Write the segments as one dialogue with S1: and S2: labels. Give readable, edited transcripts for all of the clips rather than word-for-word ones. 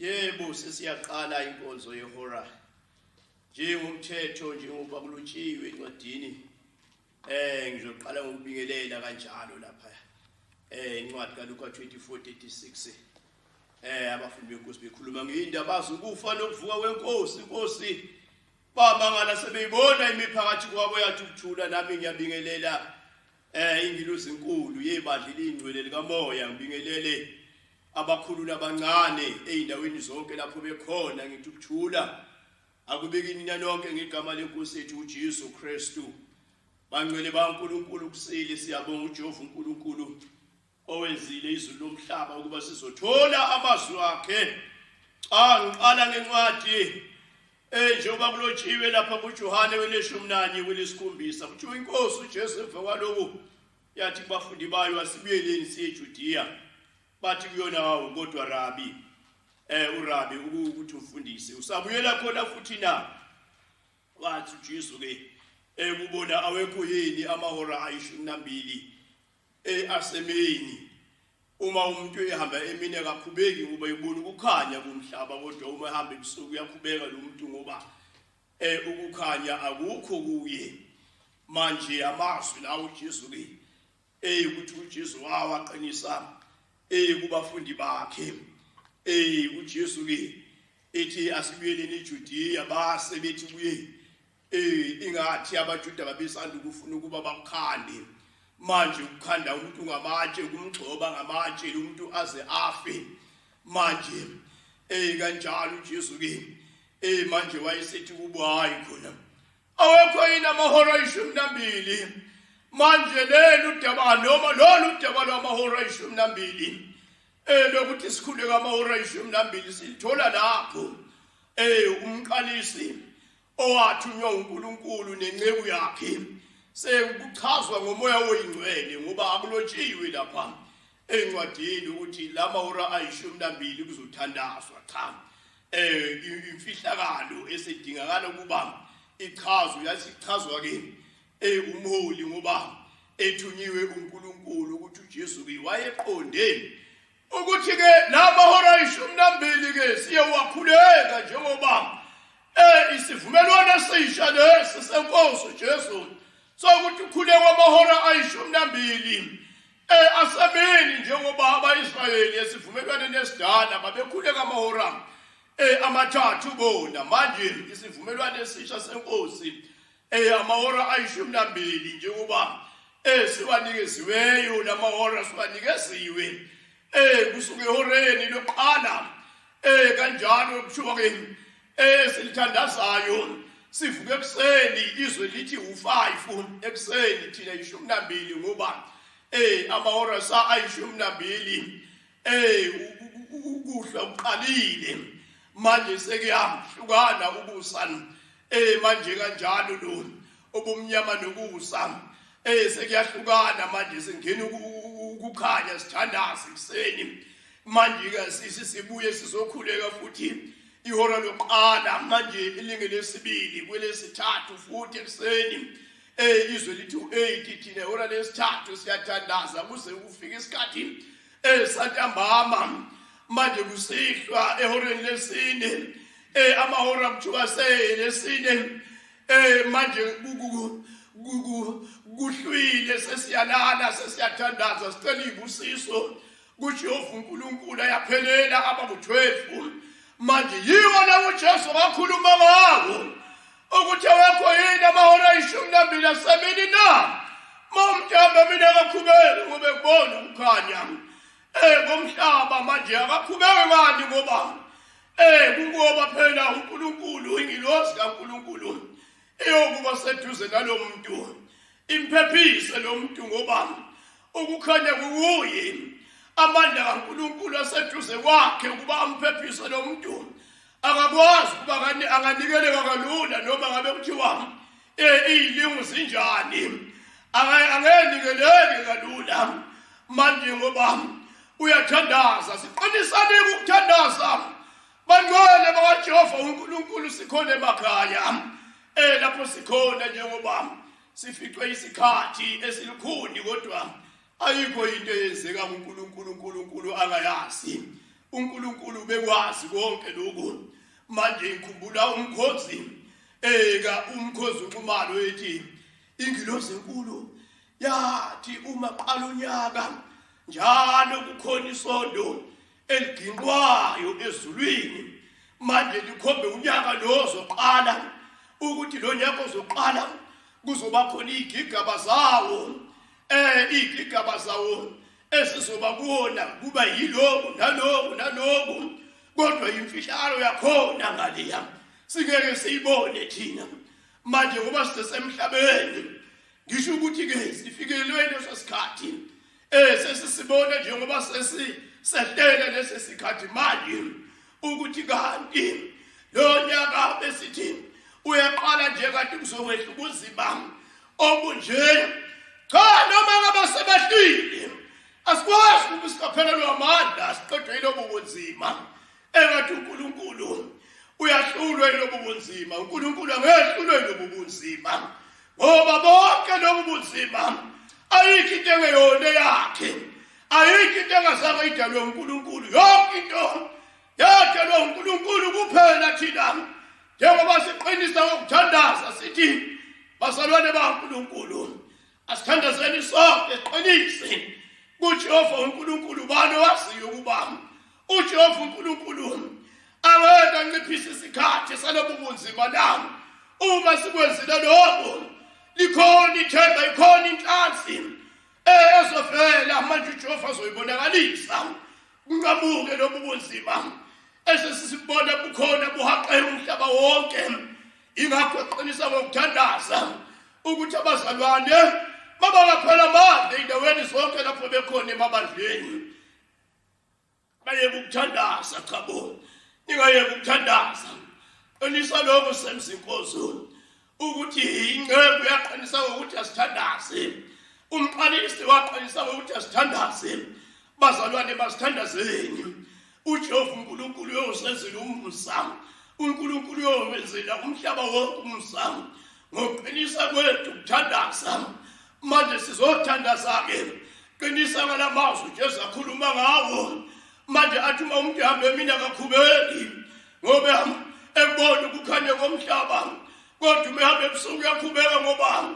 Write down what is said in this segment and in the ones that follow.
S1: Yebo sesiyaqala inkonzo yehora. Njengomthetho njengoba kulotshiwe encwadini. Ngizoqala ngokubingelela kanjalo lapha. Incwadi kaLuka 24:36. Abafundi benkosi bekhuluma ngeindaba zokufa nokuvuka kwenkosi. Inkosi bamangala sebeyibona imiphakathi kwabo yathi ukuthula, nami ngiyabingelela ingilosi enkulu yebandla elingcwele likamoya. Ngibingelele abakhulu nabancane eindaweni zonke lapho bekhona. Ngithi ukuthula akubekini nonke ngegama lenkosi yethu uJesu Kristu. Bangcwele baNkulunkulu kusile, siyabonga uJehova uNkulunkulu owenzile izulu lomhlaba ukuba sizothola amazwi akhe. Ngiqala ngencwadi njengoba kulotshiwe lapha kuJohane 11:7 kuthiwa inkosi uJesu emva kwalokhu yathi kubafundi bayo asibuyeleni siye eJudiya. Bathi kuyona hawu kodwa Rabi, uRabi ukuthi umfundisi usabuyela khona futhi na? Wathi uJesu ke kubona awekho yini amahora ayishumi asemini. Uma umuntu ehamba emini akakhubeki ngoba ebona ukukhanya kumhlaba, kodwa uma ehamba ebusuku uyakhubeka lo muntu ngoba ukukhanya akukho kuye. Manje amazwi lawo uJesu ukuthi uJesu waqinisa kubafundi bakhe. uJesu ethi asibuyeleni eJudiya. Base bethi kuye ingathi abaJuda babesanda ukufuna ukuba bakhande. Manje ukukhanda umuntu ngamatshe, kumgcoba ngamatshe umuntu aze afe. Manje kanjalo uJesu manje wayesethi kubo hayi khona awekho yini amahora ayishumi. Manje lolu daba noma lolu daba lwamahora ayishumi lokuthi sikhuleka amahora ayishumi silithola lapho umqalisi owathunywa uNkulunkulu nenceku yakhe sekuchazwa ngomoya oyingcwele, ngoba akulotshiwe lapha encwadini ukuthi lamahora ayishumi kuzothandazwa. Cha, imfihlakalo esedingakala ukuba ichazwe yasichazwa umholi ngoba ethunyiwe uNkulunkulu ukuthi uJesu wayeqonde ukuthi lamahora ayishumi siye wakhuleka njengoba isivumelwano esisha lesi senkosi uJesu sokuthi ukhule kwamahora ayishumi asemini, njengoba abaIsrayeli esivumelwaneni esidala babekhuleka amahora amathathu bona. Manje isivumelwano esisha senkosi amahora ayishumi njengoba siwanikeziweyo lamahora siwanikeziwe kusuka ehoreni lokuqala kanjalo kushuka silithandazayo sivuke ekuseni izwe lithi u5 ekuseni thina ayishumi ngoba amahora ayishumi ukuhla uqalile. Manje sekuyahlukana ubusa manje kanjalo lo obumnyama nobusa sekuyahlukana. Manje sengena ukukhanya sithandaza ekuseni. Manje ke sibuye sizokhuleka futhi ihora lokuqala, manje ilinge lesibili kwelesithathu futhi ekuseni izwe lithi u8 thina ihora lesithathu siyathandaza kuze kufike isikhathi santambama. Manje kusihlwa ehoreni lesine amahora kuthiwa lesine manje kuhlwile sesiyalala sesiyathandaza sicela ibusiso kuJehova uNkulunkulu ayaphelela abaku12. Manje yiwo la uJesu wakhuluma ngawo ukuthi awekho yini amahora ayishumi asemini na? Momthamba mina akakhubeki ngoba kubona ukukhanya komhlaba. Manje akakhubeki ngani ngoba kungoba phela uNkulunkulu ingilosi kaNkulunkulu eyokuba seduze nalomuntu imphephise lo muntu, ngoba ukukhanya kukuye. Amandla kaNkulunkulu aseduze kwakhe ukuba amphephise lo muntu. Akakwazi ukuba anganikeleka kalula noma ngabe kuthiwa izilingo zinjani, angenikeleki kalula. Manje ngoba uyathandaza, siqinisane ukuthandaza bangcwele bakaJehova uNkulunkulu sikhona emakhaya lapho sikhona, njengoba sificwe isikhathi esilukhuni, kodwa ayikho into eyenzeka uNkulunkulu angayazi. uNkulunkulu bekwazi konke lokhu. Manje ngikhumbula umkhosi umkhosi uNxumalo ethi ingilosi enkulu yathi uma qala unyaka njalo kukhona isondo eliginqwayo ezulwini. Manje likhombe unyaka lo ozoqala ukuthi lo nyaka ozoqala kuzoba khona igigaba zawo igigaba zawo esizoba kuona kuba yiloko naloko kodwa imfishalo yakhona ngaliya singeke siyibone thina manje ngoba sisemhlabeni. Ngisho ukuthi ke sifikelwe leso sikhathi sesisibona njengoba sehlele lesi sikhathi manje ukuthi kanti lo nyaka besithi uyaqala nje kanti kuzokwehla ubuzima obunje. Cha noma ngabe sebahlile asikwazi ukusikaphelelwa amandla siqedwe yilobo bunzima. Engathi uNkulunkulu uyahlulwa yilobo bunzima. uNkulunkulu angehlulwe yilobo bunzima ngoba bonke lobu bunzima ayikho into engeyona yakhe. Ayikho into engazange idalwe uNkulunkulu. Yonke into yadalwe uNkulunkulu kuphela thina njengoba siqinisa ngokuthandaza sithi bazalwane bakaNkulunkulu asithandazeni sonke siqinise kuJehova uNkulunkulu. Bani waziyo ukuba uJehova uNkulunkulu angeke anciphise isikhathi salobu bunzima nami. Uma sikwenzile lokho likhona ithemba ikhona inhlansi ezovela manje uJehova azoyibonakalisa kungabuke lobu bunzima esesibona bukhona buhaqe umhlaba wonke. Ingakho eqinisa ngokuthandaza ukuthi abazalwane babakaphela amandla endaweni zonke lapho bekhona emabandleni bayeke ukuthandaza. Chabo ningayeke ukuthandaza. Qinisa lokho semzinkozo ukuthi ingcebo yaqinisa ukuthi asithandaze. Umqalisi waqinisa ukuthi asithandaze. Bazalwane basithandazeni. uJehova uNkulunkulu uyosenzela umusa. uNkulunkulu uyowenzela umhlaba wonke umusa ngokuqinisa kwethu ukuthandaza. Manje sizothandaza ke qinisa ngalamazwi uJesu akhuluma ngawo. Manje athi uma umuntu hambe mina akakhubeki ngoba ebona ukukhanya komhlaba kodwa umehambe ebusuku uyakhubeka ngoba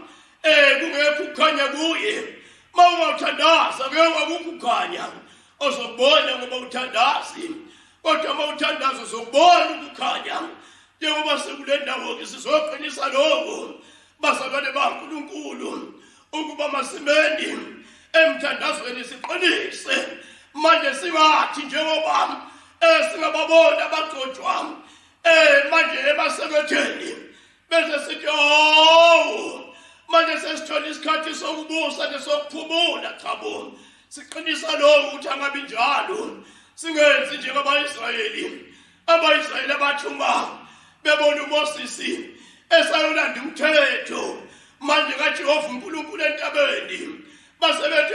S1: kungekho ukukhanya kuye. Mawuthandaza ke akukukhanya ozobona ngoba uthandazi kodwa mawuthandaza uzobona ukukhanya. Njengoba sekule ndawo ke sizoqinisa lokho bazalwane bakaNkulunkulu ukuba masimeni emthandazweni siqinise. Manje singathi njengoba singababona abagcotshwa manje emasebetheni bese sithi manje sesithola isikhathi sokubusa nesokuphumula. Chabo siqinisa lokho ukuthi angabi njalo. Singenzi njengabaIsrayeli. AbaIsrayeli abathuma bebona uMoses esayolanda umthetho manje kaJehova uNkulunkulu entabeni basebethi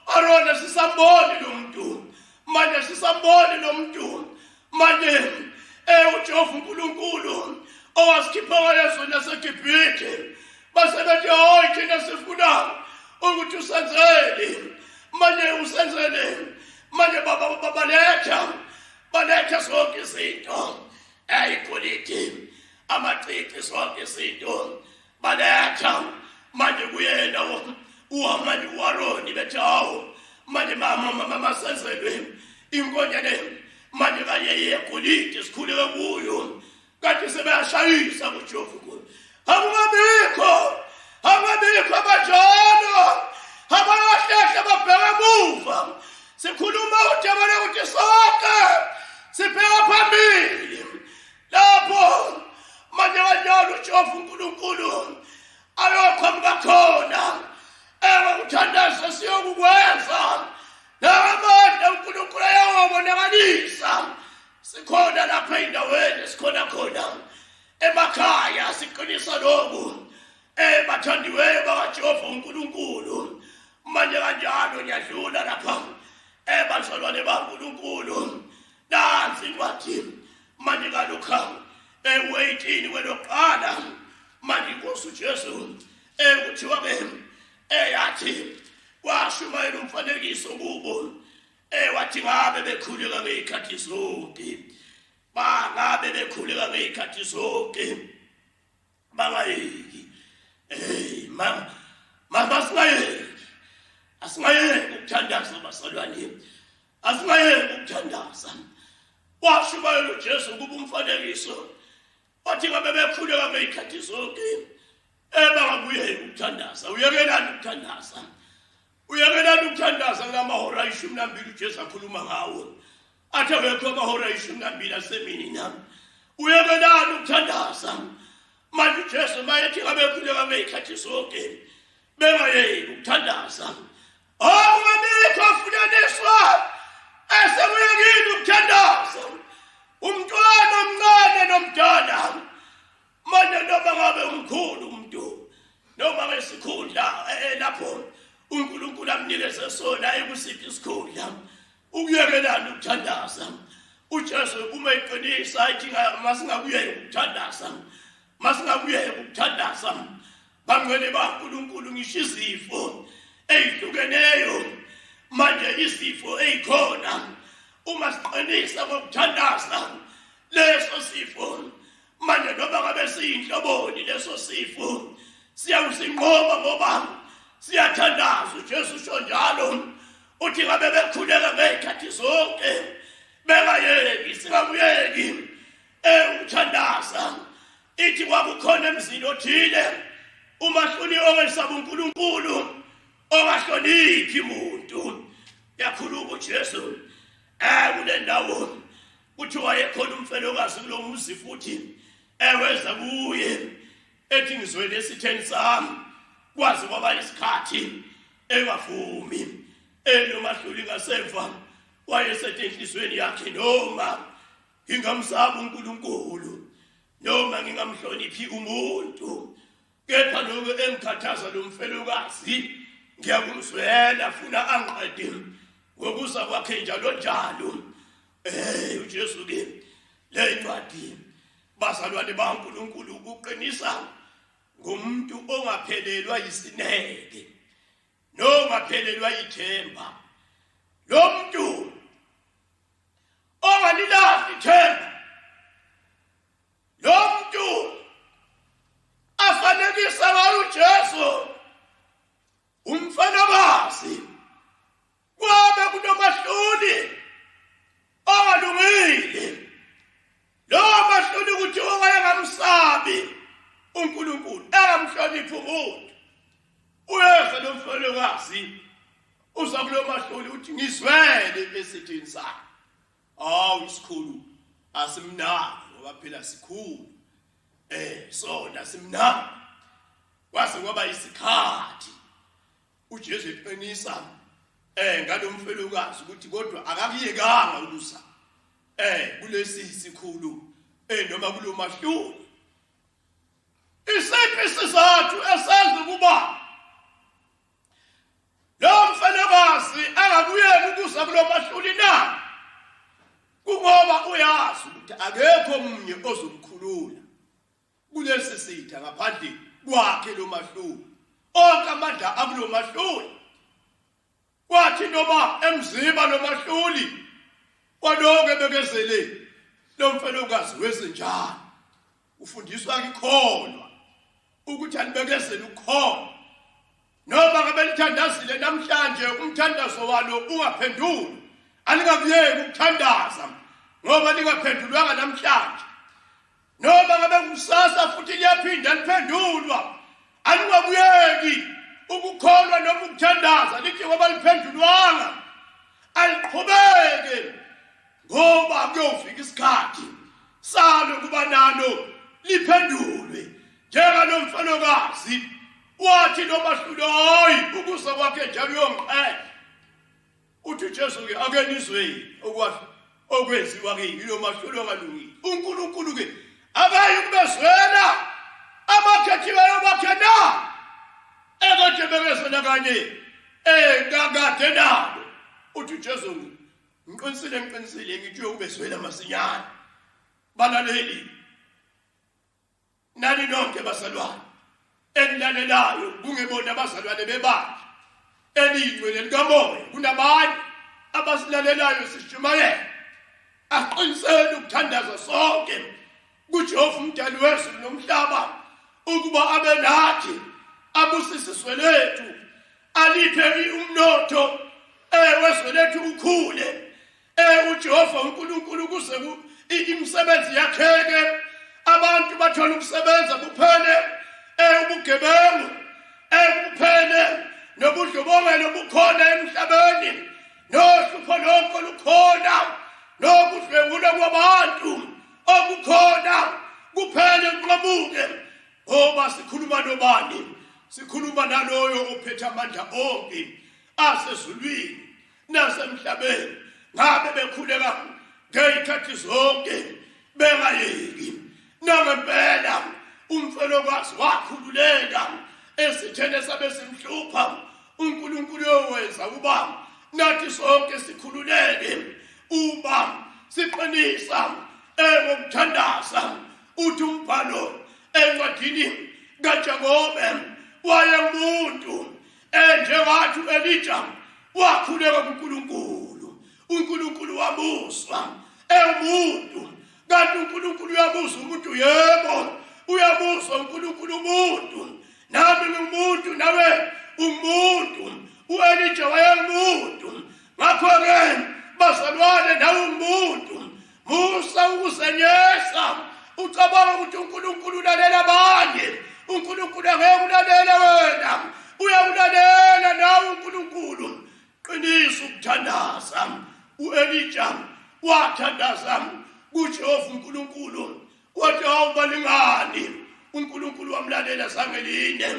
S1: Arona sisamboni lo muntu. Manje sisamboni lo muntu. Manje uJehova uNkulunkulu owasikhipha yeso naseGibhithe basebethi thina sifuna ukuthi usenzele. Manje usenzele. Manje baba baletha zonke izinto igolide amacici zonke izinto baletha. Manje kuyena uhamani uAroni bethi manje mama senzelwe inkonyane manje kanye yegolide sikhuleke kuyo kanti sebeyashayisa kuJehova. Angabikho abanjalo abahlehla babheka emuva. Sikhuluma udabane ukuthi sonke sibheka phambili lapho manje kanjalo uJehova uNkulunkulu ayoqhamuka khona ukuthandaza siyokukwenza namandla uNkulunkulu ayawobonakalisa. Sikhona lapha endaweni sikhona khona emakhaya siqinisa lokhu bathandiweyo bakaJehova uNkulunkulu. Manje kanjalo nyadlula lapha bazalwane bakaNkulunkulu nansi kwathi manje kalokha ewayitini kweloqala manje inkosi uJesu kuthiwa ke yathi washumayela umfanekiso kubo wathi ngabe bekhuleka ngey'khathi zonke bangabe bekhuleka ngey'khathi zonke bangayeki asingayeki ukuthandaza basalwane asingayeki ukuthandaza washumayela uJesu kuba umfanekiso wathi ngabe bekhuleka ngey'khathi zonke bangabuyeki ukuthandaza uyekelani ukuthandaza kulamahora 12 uJesu akhuluma ngawo athi akekho amahora 12 asemini nami uyekelani ukuthandaza manje uJesu mayethi ngabe bekhuleka ngey'khathi zonke bengayeki ukuthandaza ungabikho afunyaniswa esekuyekile ukuthandaza umntwana omncane nomdala manje noma ngabe umkhulu umuntu noma ngesikhundla lapho uNkulunkulu amnikeze sona ekusiphi isikhundla ukuyekelana ukuthandaza uJesu uma eqinisa athi masingakuyeki ukuthandaza bangcwele baNkulunkulu ngisho izifo eyihlukeneyo manje isifo eyikhona uma siqinisa ngokuthandaza leso sifo manje noma ngabe siyinhloboni leso sifo siyawusinqoba ngoba siyathandaza uJesu usho njalo uthi ngabe bekhuleka ngey'khathi zonke bengayeki singakuyeki ukuthandaza ithi kwakukhona emzini othile umahluli owesaba uNkulunkulu ongahloniphi umuntu yakhuluma uJesu kule ndawo uthi wayekhona umfelokazi kulo muzi futhi weza kuye ethi ngizwele esitheni sami kwazi kwaba isikhathi engavumi nomahluli ngasemva wayesethe enhlizweni yakhe noma ngingamsaba uNkulunkulu noma ngingamhloniphi umuntu kepha lokho engikhathaza lo mfelokazi ngiyakumzwela funa angiqede ngokuza kwakhe njalo uJesu ke le ncwadi bazalwane baNkulunkulu ukuqinisa ngumuntu ongaphelelwa yisineke nongaphelelwa ithemba lo muntu ongalilahli ithemba lo muntu afanekisa ngayo uJesu umfanakazi kwabe kunomahluli ongalungile lo mahluli ukuthi ongayengamsabi uNkulunkulu engamhloniphi umuntu uyeza lo mfelokazi uza kulo mahluli uthi ngizwele esithini sakhe isikhulu asimnaki ngoba phela sikhulu sona simnaki kwase kwaba isikhathi uJesu eqinisa ngalo mfelokazi ukuthi kodwa akakuyekanga ukusa kulesi sikhulu noma kulo mahluli isiphi isizathu esenza ukuba lo mfelokazi angakuyeki ukusa kulo mahluli na kungoba uyazi ukuthi akekho omunye ozomkhulula kulesi sitha ngaphandle kwakhe lo mahluli onke amandla akulo mahluli kwathi noma emziba lo mahluli kwaloko ebekezele lo mfelokazi wezenjalo ufundiswa ikholwa ukuthi anibekezele ukholwa noma ngabe lithandazile namhlanje umthandazo walo ungaphenduli anikakuyeki ukuthandaza ngoba lingaphendulwanga namhlanje noma ngabe kusasa futhi liyaphinda liphendulwa anikakuyeki ukukholwa noma ukuthandaza lithi ngoba liphendulwanga aliqhubeke ngoba kuyofika isikhathi salo kuba nalo liphendulwe njengalo mfelokazi wathi nomahluli hayi ukuza kwakhe njalo uyongiqeda uthi uJesu ke akenizwe okwenziwa ke yilo mahluli ongalungile uNkulunkulu ke akayi kubezwela abakhethiweyo bakhe na ekade bekezela kanye kakade nabo uthi uJesu ngiqinisile ngithi uyokubezwela masinyane balaleli nani nonke bazalwane enilalelayo kungebona abazalwane bebandla eliyingcwele likamoya kunabanye abasilalelayo sishumayela aqinisele ukuthandaza sonke kuJehova umdali wezulu nomhlaba ukuba abe nathi abusisizwe lethu aliphe umnotho wezwe lethu ukhule uJehova uNkulunkulu kuze imisebenzi yakheke abantu bathola ukusebenza buphele ubugebengu buphele nobudlobongela bukhona emhlabeni nohlupho lonke lukhona nokudlwengula kwabantu okukhona kuphele kuqhamuke ngoba sikhuluma nobani sikhuluma naloyo ophethe amandla onke asezulwini nasemhlabeni ngabe bekhuleka ngezikhathi zonke bengayeki nangempela umfelokazi wakhululeka esithene sabe simhlupha uNkulunkulu yowenza kuba nathi sonke sikhululeke uba siqinisa ngokuthandaza uthi umbhalo encwadini kaJakobe wayengumuntu njengathi uElijah wakhuleka kuNkulunkulu uNkulunkulu wabuswa umuntu kanti uNkulunkulu uyabuza umuntu yebo uyabuza uNkulunkulu umuntu nami ngumuntu nawe umuntu uElijah wayengumuntu ngakho-ke bazalwane nawe umuntu musa ukuzenyesa ucabanga ukuthi uNkulunkulu ulalela abanye uNkulunkulu angeke ulalele wena uyawulalela nawe uNkulunkulu qinisa ukuthandaza uElijah wathandaza kuJehova uNkulunkulu wathi awubalingani uNkulunkulu wamlalela sangeline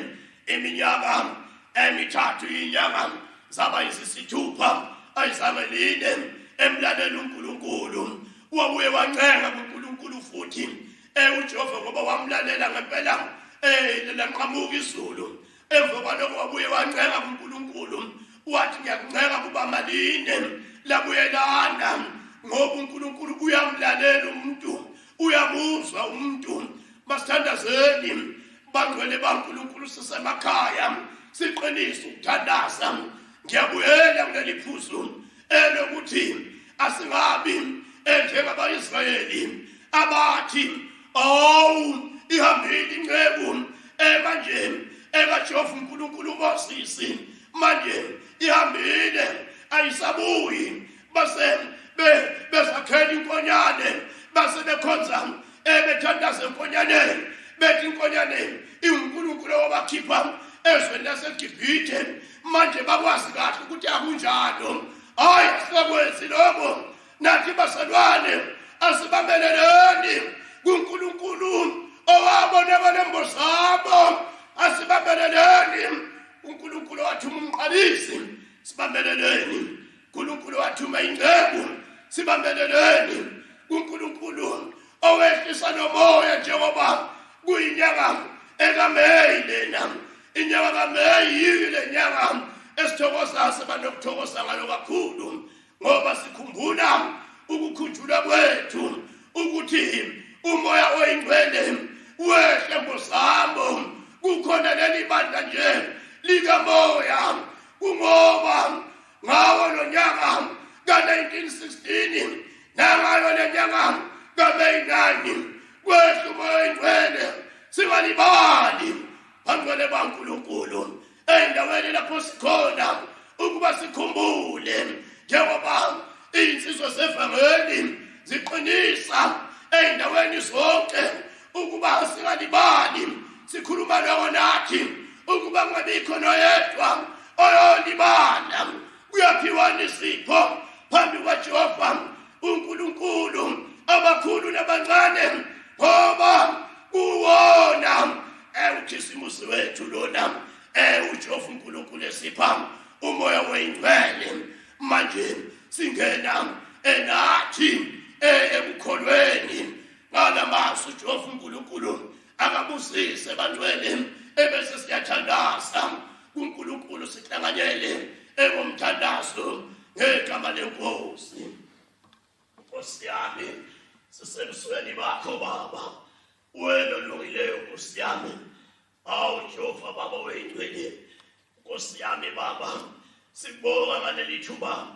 S1: iminyaka emithathu inyanga zaba yisithupha ayizangeline emlalela uNkulunkulu wabuye wancenga kuNkulunkulu futhi uJehova ngoba wamlalela ngempela lenqhamuka izulu emva kwalokho wabuye wancenga kuNkulunkulu wathi ngiyakuncenga kuba maline labuyelana ngoba uNkulunkulu uyamlalela umuntu uyamuzwa umuntu masithandazeni bangcwele baNkulunkulu sisemakhaya siqinise ukuthandaza ngiyabuyela kuleli phuzu elokuthi asingabi njengabaIsrayeli abathi ihambile inceku manje kaJehova uNkulunkulu uMoses manje ihambile ayisabuyi base bezakhela inkonyane base bekhonza bethandaza enkonyaneni bethi inkonyane iNkulunkulu owabakhipha ezweni laseGibhithe manje bakwazi kahle ukuthi akunjalo hayi sikwenzi lokho nathi bazalwane asibambeleleni kuNkulunkulu owabonakala embozabo asibambeleleni uNkulunkulu wathuma umqalisi sibambeleleni uNkulunkulu wathuma ingceku sibambeleleni uNkulunkulu owehlisa nomoya njengoba kuyinyanga ekaMeyi lena inyanga kaMeyi yile nyanga esithokoza sebanokuthokoza ngayo kakhulu ngoba sikhumbula ukukhunjulwa kwethu ukuthi umoya oyingcwele wehle embozamo kukhona leli bandla nje likamoya kungoba ngawo lo nyaka ka-1916 nangayo le nyanga kaMeyi 9 kwehle umoya oyingcwele singalibali bangcwele baNkulunkulu endaweni lapho sikhona ukuba sikhumbule njengoba insizwa zevangeli ziqinisa endaweni zonke ukuba singalibali sikhuluma nawo nathi ukuba kungabikho noyedwa oyolibala kuyaphiwa isipho phambi kwaJehova uNkulunkulu abakhulu nabancane ngoba kuwona ukhisimusi wethu lona uJehova uNkulunkulu esipha umoya oyingcwele manje singena nathi ekukholweni ngalamazwi uJehova uNkulunkulu akabusise bangcwele ebese siyathandaza kuNkulunkulu sihlanganyele ngomthandazo ngegama lenkosi. Nkosi yami sisebusweni bakho Baba wena olungileyo Nkosi yami Jehova Baba weyingcwele Nkosi yami Baba sibonga ngaleli thuba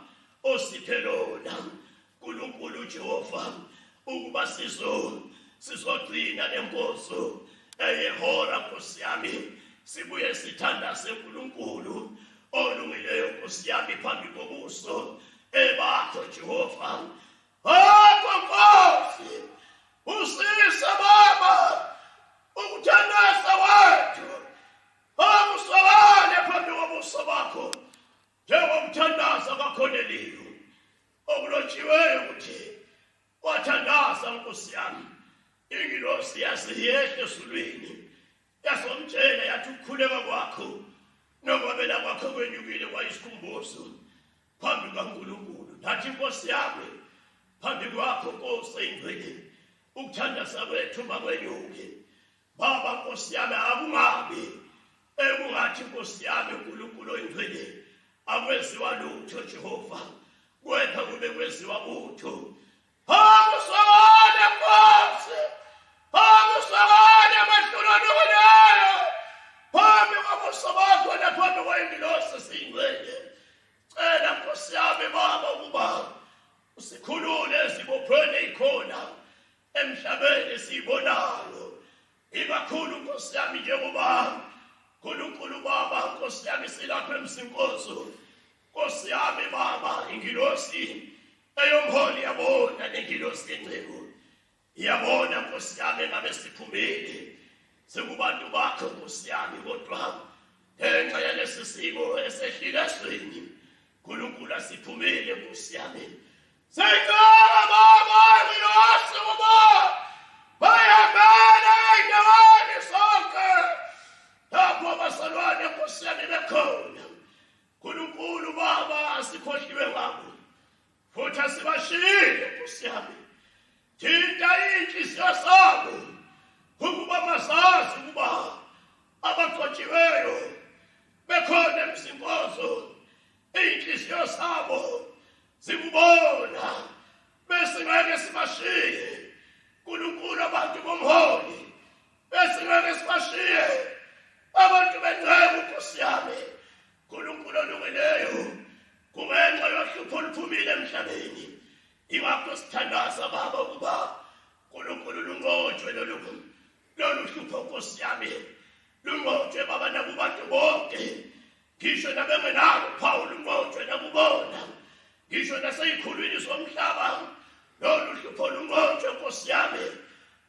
S1: osiphe lona uNkulunkulu Jehova ukuba sizogcina lenkosi eyehora Nkosi yami sibuye sithandaze uNkulunkulu olungileyo Nkosi yami phambi kobuso bakho Jehova. Nkosi usisa Baba ukuthandaza wethu usawale phambi kobuso bakho njengomthandaza kaKhoneliyo okulotshiweyo ukuthi wathandaza Nkosi yami ingilosi yasiyehle esulwini yasomtshela yathi ukukhuleka kwakho nokwabela kwakho kwenyukile kwayisikhumbuzo phambi kaNkulunkulu. Nathi Nkosi yami phambi kwakho Nkosi engcwele ukuthandaza kwethu makwenyuke Baba. Nkosi yami akungabi ekungathi Nkosi yami uNkulunkulu engcwele akwenziwa lutho Jehova, kepha kube kwenziwa utho. Akusakale Nkosi, akusakale amahlulanokuleyo phambi kobuso bakho naphambi kwengilosi singcwele. Cela Nkosi yami Baba ukuba usikhulule ezibophweni ikhona emhlabeni siyibonayo, ikakhulu Nkosi yami njengoba uNkulunkulu Baba Nkosi yami silapha emsinkozo. Nkosi yami Baba ingilosi eyomholi yabona nengilosi encebo iyabona Nkosi yami ngabe siphumile sekubantu bakho Nkosi yami, kodwa ngenxa yalesi simo esehlile eswini uNkulunkulu asiphumile Nkosi yami. Sicela Baba ingilosi ukuba bayabela endaweni sonke lapho abasalwane Nkosi yami bekhona. uNkulunkulu Baba asikhohliwe ngabo futhi asibashile Nkosi yami. Thinta inhliziyo zabo ukuba masazi ukuba abaqotshiweyo bekhona emsinkozo inhliziyo zabo zikubona besingeke sibashiye uNkulunkulu. Abantu bomholi besingeke sibashiye abantu bengcebo Nkosi yami. uNkulunkulu olungileyo kungenxa yohlupho oluphumile emhlabeni, ingakho sithandaza Baba ukuba uNkulunkulu lungqotshwe lolu hlupho Nkosi yami, lungqotshwe Baba nakubantu bonke, ngisho nabengenalo uphawu lungqotshwe nakubona, ngisho naseyikhulwini zomhlaba lolu hlupho lungqotshwe Nkosi yami.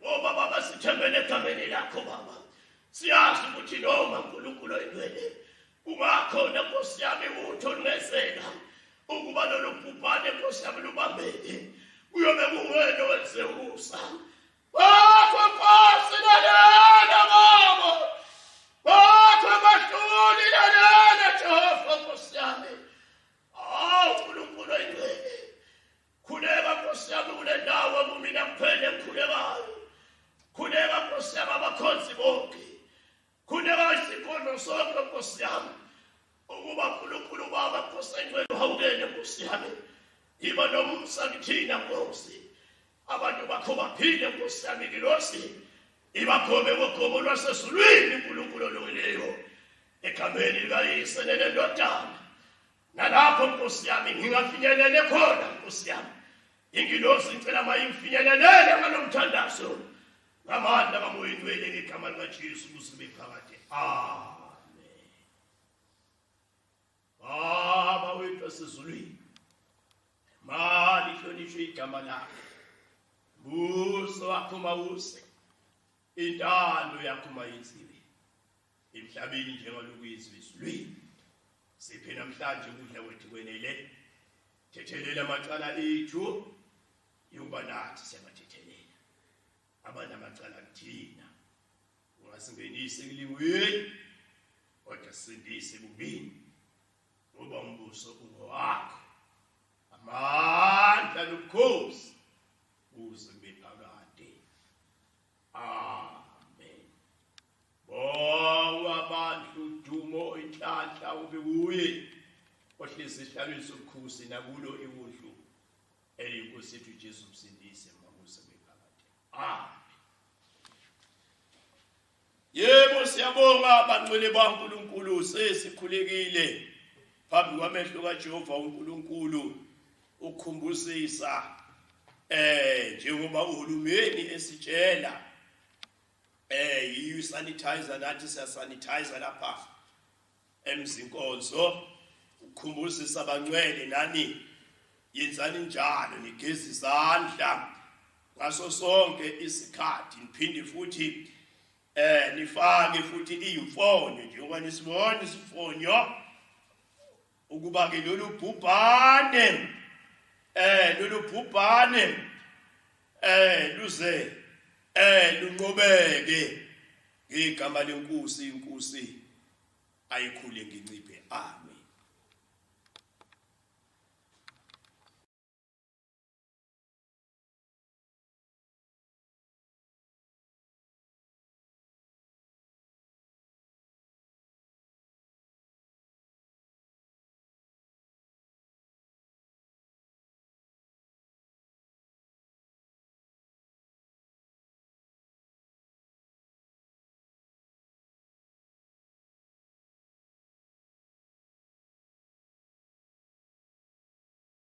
S1: Ngoba Baba sithembele egameni lakho Baba, siyazi ukuthi noma uNkulunkulu oyingcwele kungakhona Nkosi yami utho olungenzeka ukuba lolu bhubhane Nkosi yami lubambeke, kuyobe kuwena owenze ukusa. Nkosi lalela Baba, bahluli lalela Jehova Nkosi yami. uNkulunkulu oyingcwele khuleka Nkosi yami kule ndawo kumina kuphele ngikhulekayo. Khuleka Nkosi yami abakhonzi bonke, khuleka isikolo sonke Nkosi yami ukuba uNkulunkulu Baba Nkosi engcwele uhawukele Nkosi yami. Iba nomsa kithina Nkosi, abantu bakho baphile Nkosi yami ngilosi ibakhobe ngogomo lwasezulwini uNkulunkulu olungileyo egameni likaYise nelendodana. Nalapho Nkosi yami ngingafinyelele khona Nkosi yami ingilosi ngicela mayimfinyelelele ngalomthandazo ngamandla kaMoya Oyingcwele ngegama likaJesu kusibe phakade. Amen. Baba wethu wasezulwini, malihlonishwe igama lakho, buso wakho mawuse, intando yakho mayenziwe emhlabeni njengalokhu yenziwe ezulwini. Siphe namhlanje ukudla kwethu kwenele, thethelela amacala ethu yokuba nathi siyabathethelela abanamacala kuthina. Ungasingenisi ekulimweni kodwa sindise kubini, ngoba umbuso ungowakho, amandla nobukhosi kuze kube phakade. Amen. Bonke abantu udumo inhlanhla ube kuye ohlezi esihlalweni sobukhosi nakulo iwudlu eliyinkosi yethu uJesu Msindisi makuze kube phakade. Amen. Yebo siyabonga bangcwele baNkulunkulu, sesikhulekile phambi kwamehlo kaJehova uNkulunkulu ukukhumbusisa njengoba uhulumeni esitshela sanitizer nathi siyasanitizer lapha emzinkonzo ukukhumbusisa abangcwele nani yenzani njalo nigezi izandla ngaso sonke isikhathi niphinde futhi nifake futhi imfonyo njengoba nisibona isifonyo ukuba ke lolu bhubhane luze lunqobeke ngegama lenkosi inkosi ayikhule ngenciphe amen.